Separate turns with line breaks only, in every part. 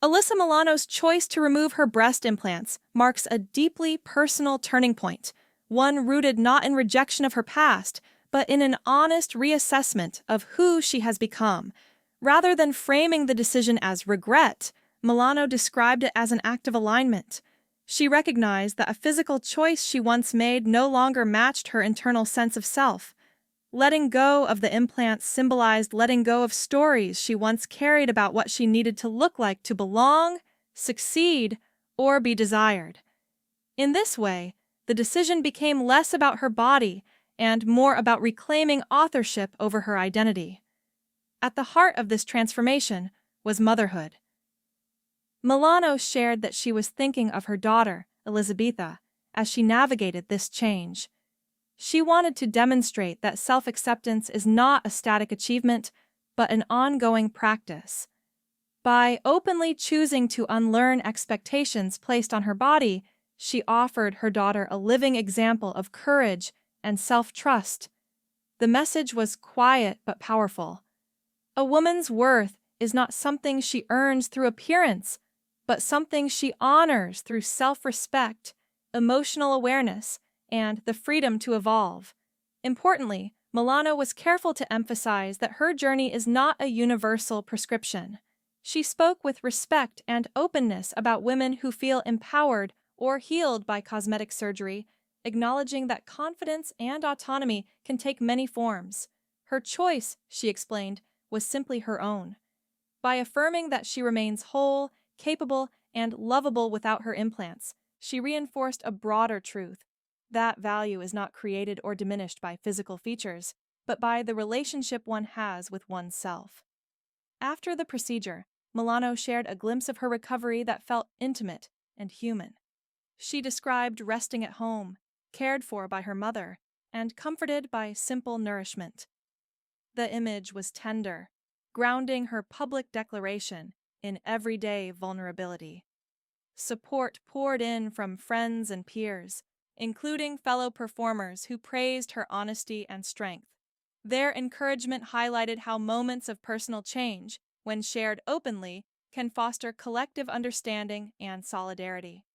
Alyssa Milano's choice to remove her breast implants marks a deeply personal turning point, one rooted not in rejection of her past, but in an honest reassessment of who she has become. Rather than framing the decision as regret, Milano described it as an act of alignment. She recognized that a physical choice she once made no longer matched her internal sense of self. Letting go of the implants symbolized letting go of stories she once carried about what she needed to look like to belong, succeed, or be desired. In this way, the decision became less about her body and more about reclaiming authorship over her identity. At the heart of this transformation was motherhood. Milano shared that she was thinking of her daughter, Elizabetha, as she navigated this change. She wanted to demonstrate that self-acceptance is not a static achievement, but an ongoing practice. By openly choosing to unlearn expectations placed on her body, she offered her daughter a living example of courage and self-trust. The message was quiet but powerful. A woman's worth is not something she earns through appearance, but something she honors through self-respect, emotional awareness, and the freedom to evolve. Importantly, Milano was careful to emphasize that her journey is not a universal prescription. She spoke with respect and openness about women who feel empowered or healed by cosmetic surgery, acknowledging that confidence and autonomy can take many forms. Her choice, she explained, was simply her own. By affirming that she remains whole, capable, and lovable without her implants, she reinforced a broader truth. That value is not created or diminished by physical features, but by the relationship one has with oneself. After the procedure, Milano shared a glimpse of her recovery that felt intimate and human. She described resting at home, cared for by her mother, and comforted by simple nourishment. The image was tender, grounding her public declaration in everyday vulnerability. Support poured in from friends and peers, including fellow performers who praised her honesty and strength. Their encouragement highlighted how moments of personal change, when shared openly, can foster collective understanding and solidarity.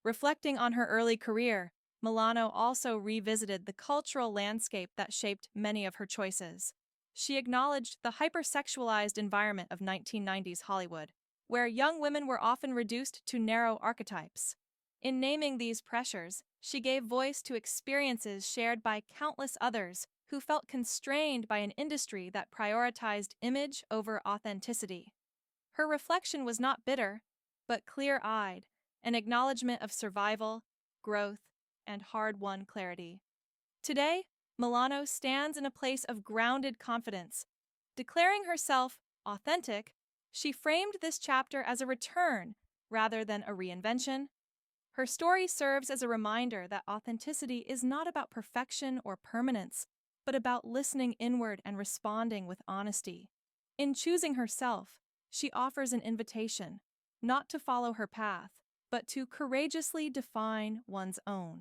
Reflecting on her early career, Milano also revisited the cultural landscape that shaped many of her choices. She acknowledged the hypersexualized environment of 1990s Hollywood, where young women were often reduced to narrow archetypes. In naming these pressures, she gave voice to experiences shared by countless others who felt constrained by an industry that prioritized image over authenticity. Her reflection was not bitter, but clear-eyed, an acknowledgement of survival, growth, and hard-won clarity. Today, Milano stands in a place of grounded confidence. Declaring herself authentic, she framed this chapter as a return rather than a reinvention. Her story serves as a reminder that authenticity is not about perfection or permanence, but about listening inward and responding with honesty. In choosing herself, she offers an invitation, not to follow her path, but to courageously define one's own.